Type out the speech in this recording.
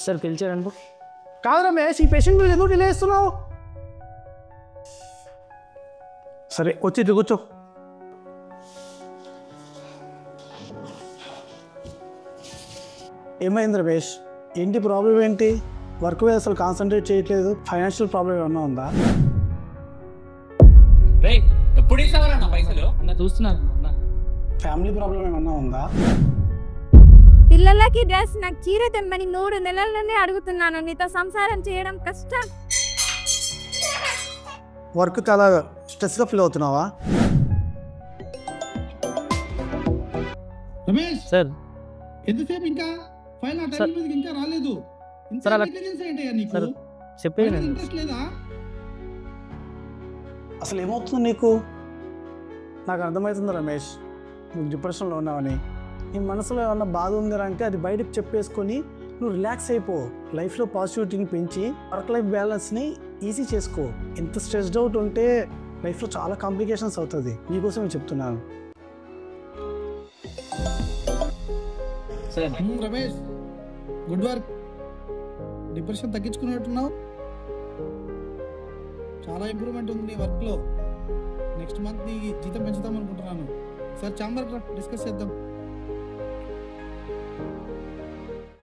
Sir పిలిచారండి. కాదు రమేష్, ఈ patient గురించి ఎందుకు డిలే చేస్తున్నావు? సరే వచ్చి ఇటు కూర్చో. ఏమైంది రమేష్? ఏంటి ప్రాబ్లం ఏంటి? వర్క్ మీద అసలు కాన్సన్ట్రేట్ చేయట్లేదు. ఫైనాన్షియల్ ప్రాబ్లం ఏమన్నా ఉందా? ఎప్పుడు ఇస్తావరా పైసలు? చూస్తున్నాను. ఫ్యామిలీ ప్రాబ్లం ఏమన్నా ఉందా? పిల్లలకి డ్రెస్, నాకు చీర తెమ్మని 3 నెలల్లోనే అడుగుతున్నాను. నీతో సంసారం చేయడం కష్టం. వర్క్ చాలా స్ట్రెస్గా ఫీల్ అవుతున్నావా? రమేష్ సార్ ఎంతసేపు ఇంకా ఫైల్ ఆ టైం మీద ఇంకా రాలేదు. సార్ అలా నీకు చెప్పేది ఇంట్రెస్ట్ లేదా? అసలు ఏమవుతుంది నీకు? నాకు అర్థమవుతుంది రమేష్, నువ్వు డిప్రెషన్లో ఉన్నావని. నీ మనసులో ఏమన్నా బాధ ఉందంటే అది బయటకు చెప్పేసుకొని నువ్వు రిలాక్స్ అయిపో. లైఫ్లో పాజిటివిటీని పెంచి వర్క్ లైఫ్ బ్యాలెన్స్ని ఈజీ చేసుకో. ఎంత స్ట్రెస్డ్ అవుట్ ఉంటే లైఫ్లో చాలా కాంప్లికేషన్స్ అవుతుంది. నీకోసం నేను చెప్తున్నాను. Ramesh good work. డిప్రెషన్ తగ్గించుకున్నట్టున్నావు. చాలా ఇంప్రూవ్మెంట్ ఉంది నీ వర్క్లో. నెక్స్ట్ మంత్ నీ జీతం పెంచుదాం అనుకుంటున్నాను. సార్ ఛాంబర్ డిస్కస్ చేద్దాం.